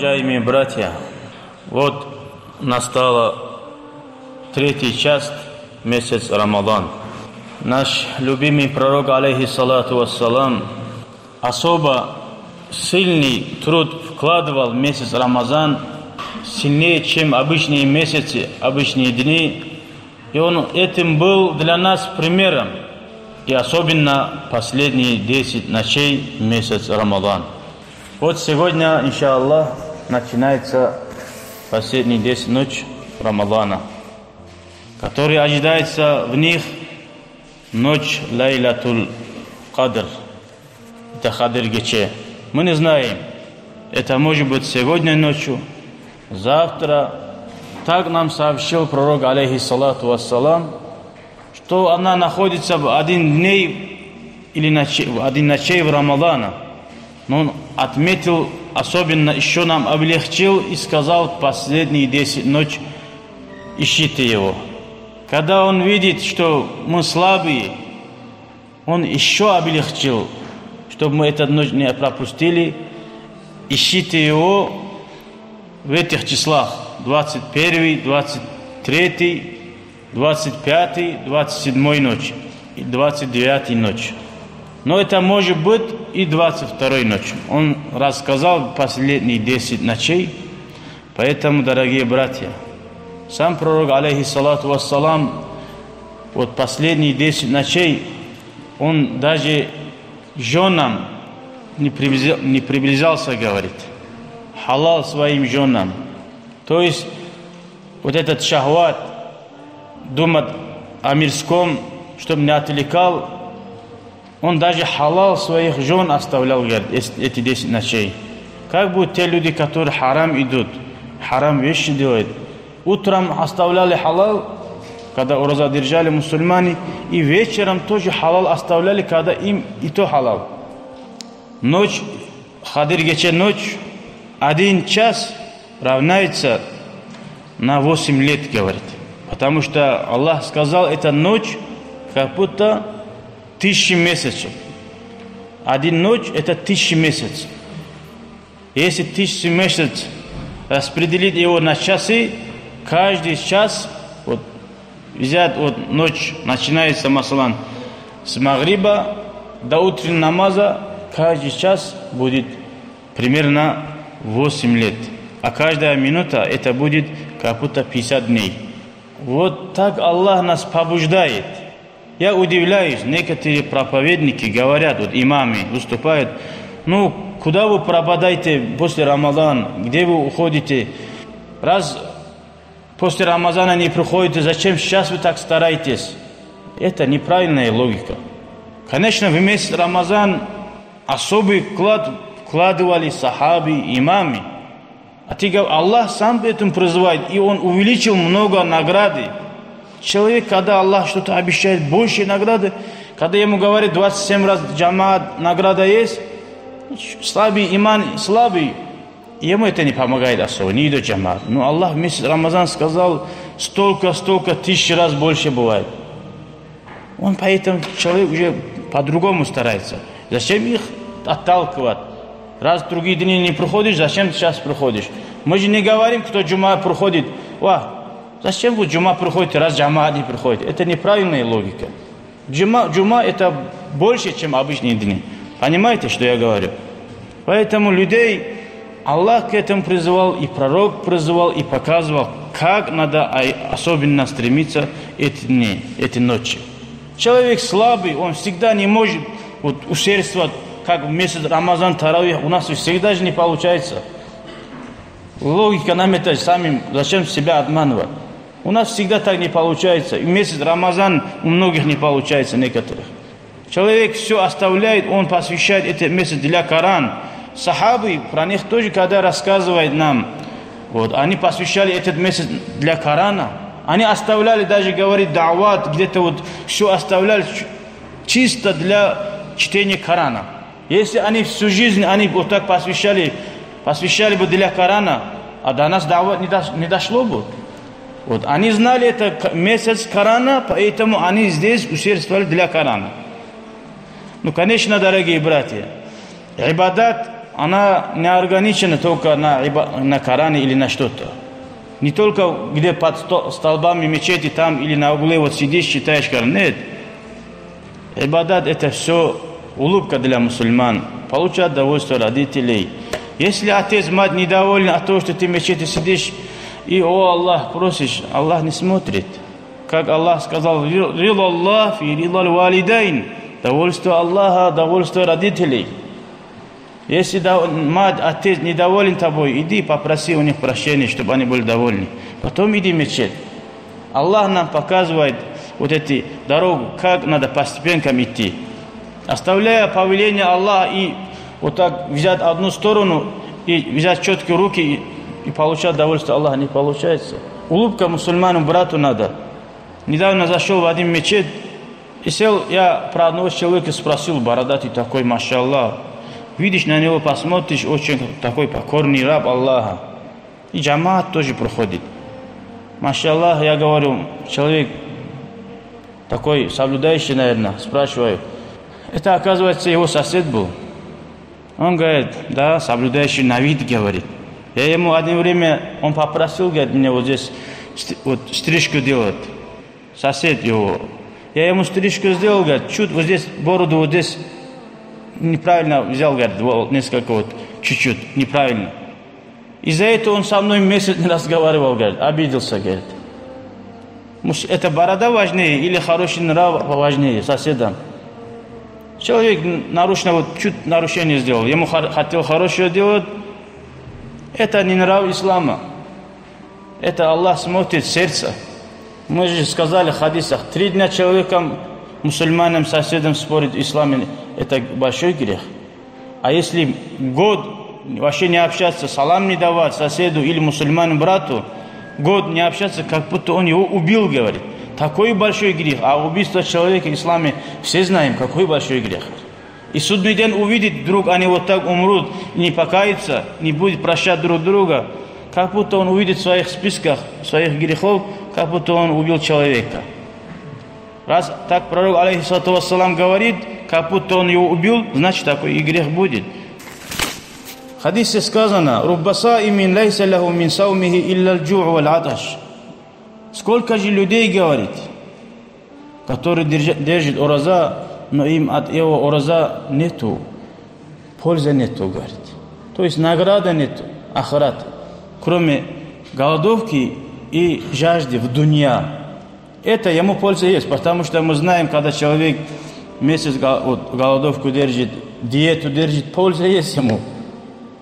Уважаемые братья, вот настала третья часть месяц Рамадан. Наш любимый пророк, алейхиссалату вассалам, особо сильный труд вкладывал в месяц Рамазан, сильнее, чем обычные месяцы, обычные дни. И он этим был для нас примером. И особенно последние 10 ночей месяц Рамадан. Вот сегодня, иншаллах, начинается последние 10 ночей Рамадана, который ожидается в них ночь Лайлатул Кадр. Это Кадр Гече. Мы не знаем, это может быть сегодня ночью, завтра. Так нам сообщил пророк, алейхиссалату вассалам, что она находится в один день или в один ночей в Рамадана. Но он отметил, особенно еще нам облегчил и сказал: последние 10 ночей ищите его. Когда он видит, что мы слабые, он еще облегчил, чтобы мы эту ночь не пропустили. Ищите его в этих числах: 21, 23, 25, 27 ночь и 29 ночь. Но это может быть и 22 ночь. Он рассказал последние 10 ночей. Поэтому, дорогие братья, сам пророк, алейхиссалату вассалам, вот последние 10 ночей, он даже женам не приближался, говорит. Халал своим женам. То есть, вот этот шахват, думать о мирском, чтобы не отвлекал, он даже халал своих жен оставлял, говорит, эти 10 ночей. Как будут те люди, которые харам идут, харам вещи делают. Утром оставляли халал, когда ураза держали мусульмане, и вечером тоже халал оставляли, когда им и то халал. Ночь, Кадр Гече ночь, 1 час равняется на 8 лет, говорит. Потому что Аллах сказал, это ночь, как будто 1000 месяцев. 1 ночь – это 1000 месяцев. Если 1000 месяцев распределить его на часы, каждый час, вот, взять вот ночь, начинается, масалан, с магриба до утреннего намаза, каждый час будет примерно 8 лет. А каждая минута это будет как будто 50 дней. Вот так Аллах нас побуждает. Я удивляюсь, некоторые проповедники говорят, вот имамы выступают: ну, куда вы пропадаете после Рамадана, где вы уходите? Раз после Рамазана не приходите, зачем сейчас вы так стараетесь? Это неправильная логика. Конечно, в месяц Рамазан особый вклад вкладывали сахаби, имамы. Аллах сам этим призывает, и Он увеличил много награды. Человек, когда Аллах что-то обещает, больше награды, когда ему говорит 27 раз джамаат, награда есть, слабый иман, слабый, ему это не помогает особо, не идет джамаат. Но Аллах в месяц Рамазан сказал, столько 1000 раз больше бывает. Он поэтому человек уже по-другому старается. Зачем их отталкивать? Раз другие дни не приходишь, зачем сейчас приходишь? Мы же не говорим, кто джума приходит. Зачем вы джума приходите, раз джамаат не приходит? Это неправильная логика. Джума это больше, чем обычные дни. Понимаете, что я говорю? Поэтому людей Аллах к этому призывал, и пророк призывал, и показывал, как надо особенно стремиться эти дни, эти ночи. Человек слабый, он всегда не может усердствовать, как в месяц Рамазан, Таравих, у нас всегда же не получается. Логика нам это самим, зачем себя обманывать? У нас всегда так не получается. И месяц Рамазан у многих не получается, некоторых. Человек все оставляет, он посвящает этот месяц для Корана. Сахабы, про них тоже, когда рассказывают нам, они посвящали этот месяц для Корана. Они оставляли, даже говорит, дават, где-то все оставляли чисто для чтения Корана. Если они всю жизнь вот так посвящали бы для Корана, а до нас дават не дошло бы. Они знали это месяц Корана, поэтому они здесь усердствовали для Корана. Конечно, дорогие братья, ибадат, она не ограничена только на Коране или на что-то. Не только где под столбами мечети там или на угле вот сидишь, читаешь Коран. Нет. Ибадат — это все улыбка для мусульман. Получать удовольствие родителей. Если отец, мать недоволен от того, что ты в мечети сидишь и «О Аллах» просишь, Аллах не смотрит. Как Аллах сказал: «Рила Аллах фи рила аль-валидайн». Довольство Аллаха, довольство родителей. Если мать, отец недоволен тобой, иди попроси у них прощения, чтобы они были довольны. Потом иди в мечеть. Аллах нам показывает вот эти дорогу, как надо постепенно идти. Оставляя повеление Аллаха и вот так взять одну сторону и взять четкие руки и получать удовольствие Аллаха не получается. Улыбка мусульману брату надо. Недавно зашел в один мечеть и сел, я про одного человека спросил, бородатый такой, машаллах. Видишь на него, посмотришь, очень такой покорный раб Аллаха. И джамаат тоже проходит. Машаллах, я говорю, человек такой соблюдающий, наверное, спрашиваю. Это, оказывается, его сосед был. Он говорит: да, соблюдающий на вид, говорит. Я ему одно время, он попросил, говорит, мне вот здесь вот стрижку делать. Сосед его. Я ему стрижку сделал, говорит, чуть вот здесь бороду вот здесь неправильно взял, говорит, несколько вот, чуть-чуть, неправильно. Из-за этого он со мной месяц не разговаривал, говорит, обиделся, говорит. Это борода важнее или хороший нрав важнее соседам? Человек нарушено, вот чуть нарушение сделал, ему хотел хорошее делать, это не нрав ислама. Это Аллах смотрит сердце. Мы же сказали в хадисах, 3 дня человеком, мусульманам, соседям спорить в исламе, это большой грех. А если год вообще не общаться, салам не давать соседу или мусульману брату, год не общаться, как будто он его убил, говорит. Такой большой грех. А убийство человека в исламе все знаем, какой большой грех. И судный день увидит, вдруг они вот так умрут, не покаются, не будет прощать друг друга, как будто он увидит в своих списках, своих грехов, как будто он убил человека. Раз так пророк, алейхиссалату вассалам, говорит, как будто он его убил, значит такой и грех будет. В хадисе сказано: «Рубба саимин лайса лаху мин саумихи илля аль-джу'у валь-аташ». Сколько же людей, говорит, которые держат ораза, но им от его ораза нету, пользы нету, говорит. То есть награды нету, ахират, кроме голодовки и жажды в дунья. Это ему польза есть, потому что мы знаем, когда человек месяц голодовку держит, диету держит, польза есть ему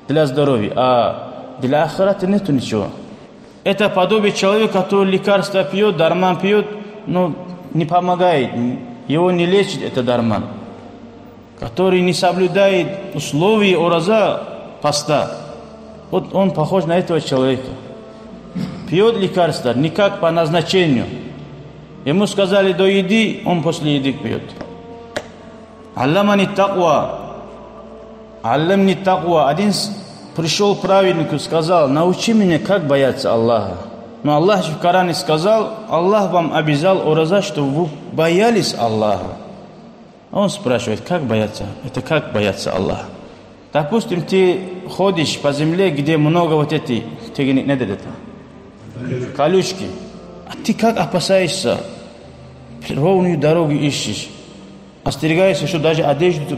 для здоровья, а для ахирата нету ничего. Это подобие человека, который лекарства пьет, дарман пьет, но не помогает, его не лечит, это дарман. Который не соблюдает условия ораза, поста. Вот он похож на этого человека. Пьет лекарства не как по назначению. Ему сказали до еды, он после еды пьет. Алламани таква. Алламни таква. Один пришел праведнику и сказал: научи меня, как бояться Аллаха. Но Аллах в Коране сказал: Аллах вам обязал ораза, чтобы вы боялись Аллаха. Он спрашивает: как бояться? Это как бояться Аллаха? Допустим, ты ходишь по земле, где много вот этих, колючки. А ты как опасаешься? Ровную дорогу ищешь. Остерегаешься, что даже одежду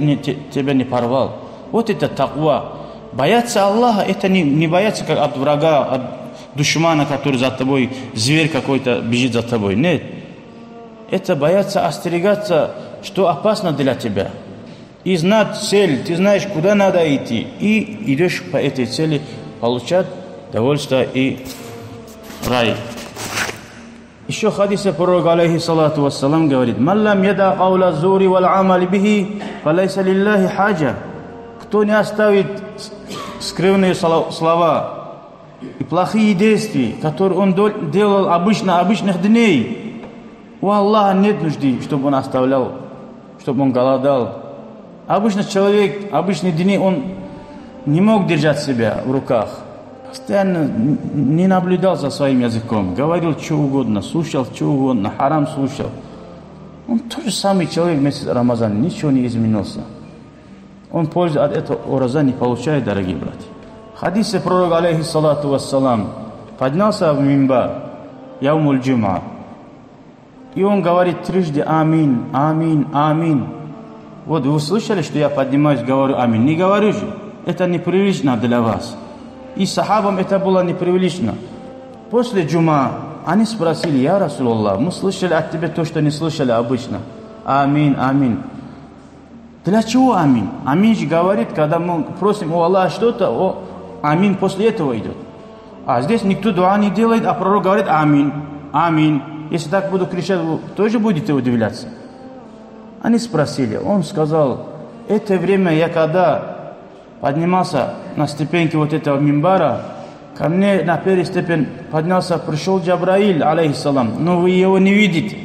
тебя не порвал. Вот это таква. Бояться Аллаха, это не бояться как от врага, от душмана, который за тобой, зверь какой-то бежит за тобой. Нет. Это бояться, остерегаться, что опасно для тебя. И знать цель, ты знаешь, куда надо идти. И идешь по этой цели получать удовольствие и рай. Еще в хадисе пророк, алейхиссалату вассалам, говорит: «Маллам яда каула зури вал амали бихи, фалайса лиллахи хаджа». Кто не оставит скрывные слова и плохие действия, которые он делал обычных дней, у Аллаха нет нужды, чтобы он оставлял, чтобы он голодал. Обычный человек, обычные дни, он не мог держать себя в руках. Постоянно не наблюдал за своим языком. Говорил что угодно, слушал что угодно, харам слушал. Он тот же самый человек вместе с Рамазаном, ничего не изменился. он пользу от этого ураза не получает, дорогие братья. В хадисе пророк, алейхиссалату вассалам, поднялся в мимбар, яумуль джум'a, и он говорит трижды амин, амин, амин. Вот вы слышали, что я поднимаюсь, говорю амин? Не говорю же. Это неприлично для вас. И сахабам это было неприлично. После джум'a они спросили: я Расулаллах, мы слышали от тебя то, что не слышали обычно. Амин, амин. Для чего амин? Амин же говорит, когда мы просим у Аллаха что-то, амин после этого идет. А здесь никто дуа не делает, а пророк говорит амин, амин. Если так буду кричать, вы тоже будете удивляться. Они спросили, он сказал: это время я когда поднимался на ступеньки вот этого мимбара, ко мне на первую степень поднялся, пришел Джабраиль, алейхиссалам, но вы его не видите.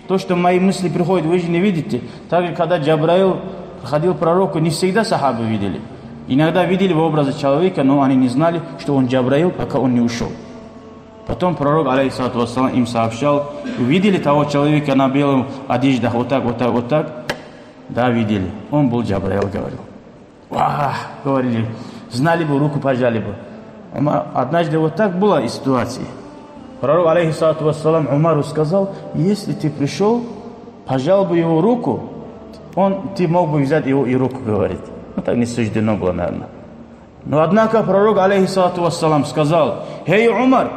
То, что мои мысли приходят, вы же не видите. Также, когда Джабраил приходил к пророку, не всегда сахабы видели. Иногда видели в образе человека, но они не знали, что он Джабраил, пока он не ушел. Потом пророк, алейхиссалату вассалам, им сообщал: увидели того человека на белом одеждах, вот так, вот так, вот так? Да, видели. Он был Джабраил, говорил. Вах, говорили, знали бы, руку пожали бы. Однажды вот так была и ситуация. Пророк, алейхиссалату вассалам, Умару сказал: если ты пришел, пожал бы его руку, ты мог бы взять его и руку, говорит. Ну так не суждено было, наверное. Но однако пророк, алейхиссалату вассалам, сказал: эй, Умар,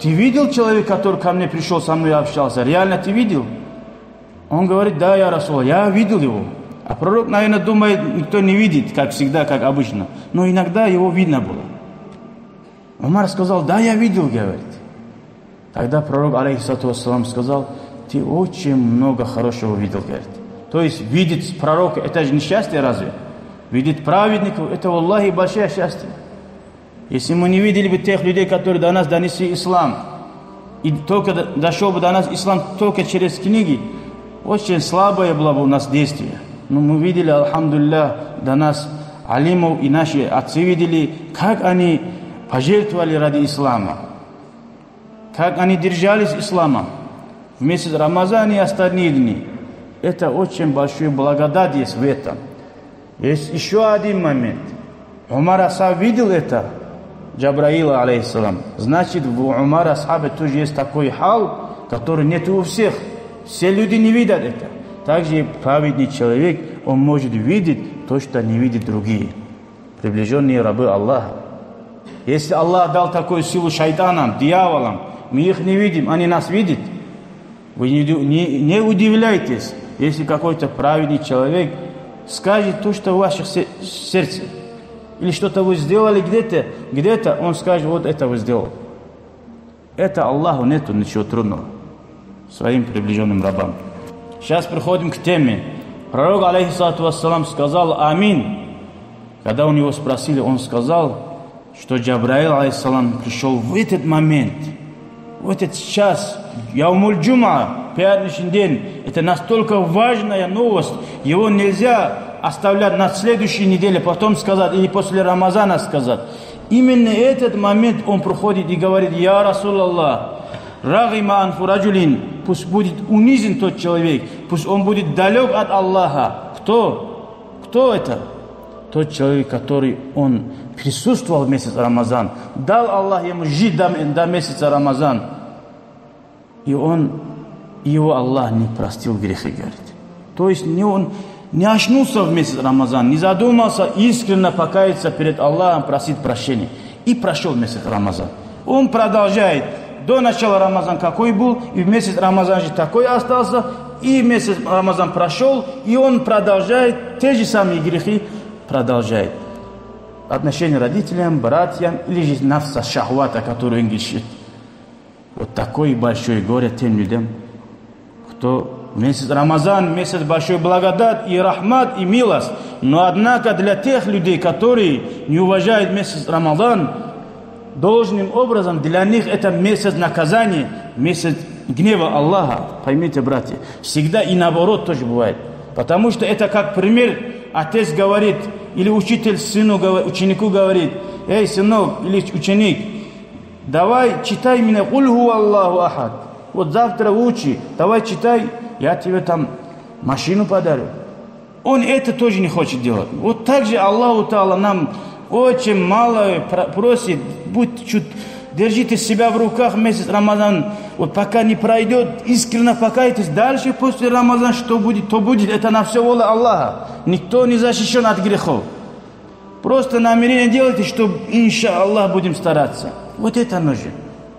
ты видел человека, который ко мне пришел, со мной общался? Реально ты видел? Он говорит: да, я Расул, я видел его. А пророк, наверное, думает, никто не видит, как всегда, как обычно. Но иногда его видно было. Умар сказал: да, я видел, говорит. Тогда пророк, алейхиссалату вассалам, сказал: ты очень много хорошего видел, говорит. То есть видеть пророка, это же несчастье разве? Видеть праведников, это, Аллахи, большое счастье. Если мы не видели бы тех людей, которые до нас донесли ислам, и только дошел бы до нас ислам только через книги, очень слабое было бы у нас действие. Но мы видели, алхамдулилля, до нас алимов и наши отцы видели, как они пожертвовали ради ислама, как они держались ислама в месяц Рамазана и остальные дни. Это очень большой благодать есть в этом. Есть еще один момент. Умар асхаб видел это, Джабраила, алейхиссалам. Значит, в Умара асхабе тоже есть такой хал, который нет у всех. Все люди не видят это. Также праведный человек, он может видеть то, что не видят другие, приближенные рабы Аллаха. Если Аллах дал такую силу шайтанам, дьяволам, мы их не видим, они нас видят. Вы не удивляйтесь, если какой-то праведный человек скажет то, что в вашем сердце. Или что-то вы сделали где-то, он скажет: вот это вы сделали. Это Аллаху нету ничего трудного своим приближенным рабам. Сейчас приходим к теме. Пророк, алейхиссалату вассалам, сказал амин. Когда у него спросили, он сказал, что Джабраил, алейхиссалам, пришел в этот момент, в этот час, яумуль джум'a, пятничный день. Это настолько важная новость, его нельзя оставлять на следующей неделе, потом сказать, или после Рамазана сказать. Именно этот момент он проходит и говорит: я Расулаллах, рагима анфу раджулин, пусть будет унизен тот человек, пусть он будет далек от Аллаха. Кто это? Тот человек, который он присутствовал в месяц Рамазан, дал Аллах ему жить до месяца Рамазан, и его Аллах не простил грехи, говорит. То есть он не очнулся в месяц Рамазан, не задумался искренне покаяться перед Аллахом, просить прощения, и прошел месяц Рамазан. Он продолжает. До начала Рамазан какой был, и в месяц Рамазан же такой остался, и месяц Рамазан прошел, и он продолжает те же самые грехи, продолжает. Отношения родителям, братьям, или же нафса шахвата, которую он грешит. Вот такое большое горе тем людям, кто месяц Рамазан, месяц большой благодать и рахмат и милость. Но однако для тех людей, которые не уважают месяц Рамазан, должным образом для них это месяц наказания, месяц гнева Аллаха. Поймите, братья, всегда и наоборот тоже бывает. Потому что это как пример, отец говорит, или учитель сыну, ученику говорит: эй, сынок или ученик, давай читай меня «Куль хуа Аллаху ахад». Вот завтра учи, давай читай, я тебе там машину подарю. он это тоже не хочет делать. Вот так же Аллаху Та'ала нам очень мало просит, будь чуть, держите себя в руках месяц Рамазан, вот пока не пройдет, искренне покайтесь, дальше после Рамазана что будет, то будет, это на все воля Аллаха, никто не защищен от грехов. Просто намерение делайте, чтобы, иншаллах, будем стараться. Вот это нужно.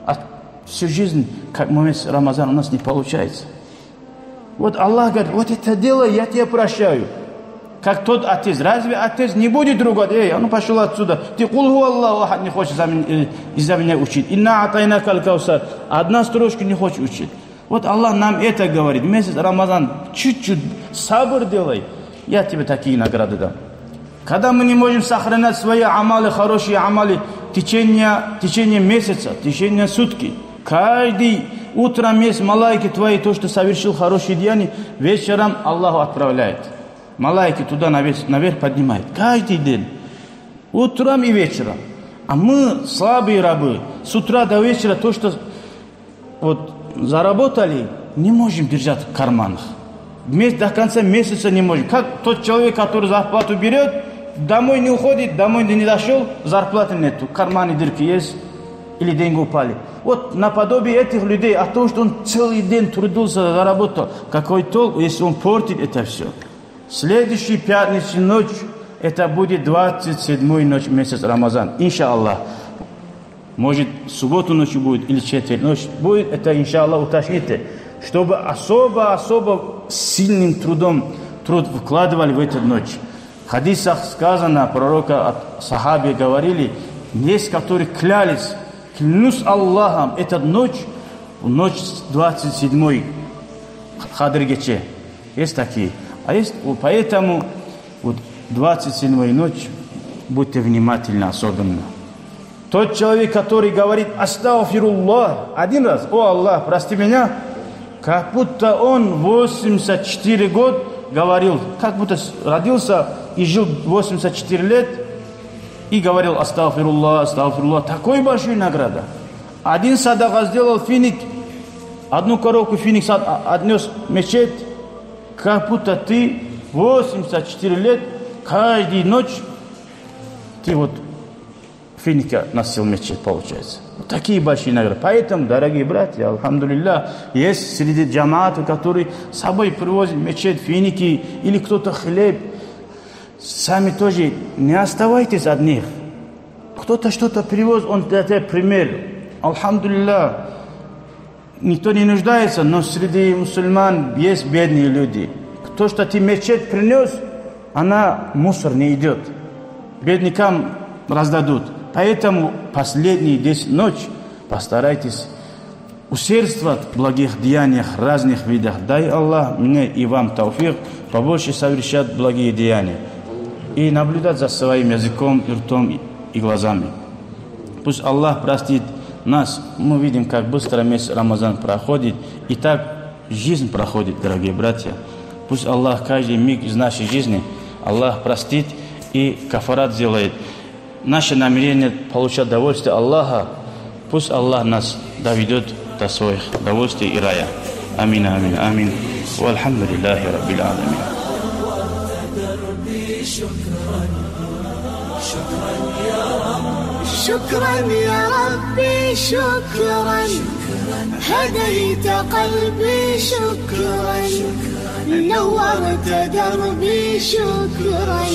А всю жизнь, как месяц Рамазан у нас не получается. Вот Аллах говорит, вот это делай, я тебя прощаю. Как тот отец. Разве отец не будет другой? Эй, ну пошел отсюда. Ты кулху Аллаху ахад не хочешь из-за меня учить. Инна атайна калкаусар. Одна строчку не хочешь учить. Вот Аллах нам это говорит. Месяц Рамазан, чуть-чуть сабр делай. Я тебе такие награды дам. Когда мы не можем сохранять свои амалы, хорошие амалы, в течение месяца, в течение сутки, каждый утром есть малайки твои, то, что совершил хорошие деяния, вечером Аллаху отправляет. Малайки туда наверх поднимает. Каждый день. Утром и вечером. А мы, слабые рабы, с утра до вечера то, что вот заработали, не можем держать в карманах. До конца месяца не можем. Как тот человек, который зарплату берет, домой не уходит, домой не дошел, зарплаты нету. В кармане дырки есть или деньги упали. Вот наподобие этих людей, а то, что он целый день трудился, заработал, какой толк, если он портит это все. Следующий пятницу ночь, это будет 27-й ночь месяц Рамазан. Иншаллах. Может, субботу ночью будет или четверг ночь будет, это иншаллах уточните. Чтобы особо сильным труд вкладывали в эту ночь. В хадисах сказано, пророка от сахаби говорили, есть, которые клялись, клянусь Аллахом, эта ночь 27-й Хадр Гече. Есть такие. А есть, поэтому вот 27-й ночь будьте внимательны особенно. Тот человек, который говорит астагфируллах один раз, о Аллах, прости меня, как будто он 84 года говорил, как будто родился и жил 84 лет и говорил астагфируллах, астагфируллах. Такой большой награда. Один садака сделал финик, одну коробку финик отнес в мечеть, как будто ты 84 лет, каждую ночь ты вот финика носил в мечеть, получается. Вот такие большие награды. Поэтому, дорогие братья, алхамдулилля, есть среди джамаата, которые с собой привозят в мечеть финики или кто-то хлеб. Сами тоже не оставайтесь от них. Кто-то что-то привез, он это пример. Алхамдулилля. Никто не нуждается, но среди мусульман есть бедные люди. То, что ты мечеть принес, она мусор не идет. Беднякам раздадут. Поэтому последние 10 ночи постарайтесь усердствовать в благих деяниях, разных видах. Дай Аллах мне и вам тауфик побольше совершать благие деяния. И наблюдать за своим языком, ртом и глазами. Пусть Аллах простит нас. Мы видим, как быстро месяц Рамазан проходит. И так жизнь проходит, дорогие братья. Пусть Аллах каждый миг из нашей жизни Аллах простит и кафарат сделает. Наше намерение получать удовольствие Аллаха, пусть Аллах нас доведет до своих удовольствий и рая. Амин, амин, амин. Вальхамдулиллахи раббил аламин. شكرا يا ربي شكرا هديت قلبي شكرا نورت دربي شكرا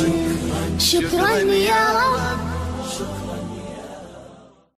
شكرا يا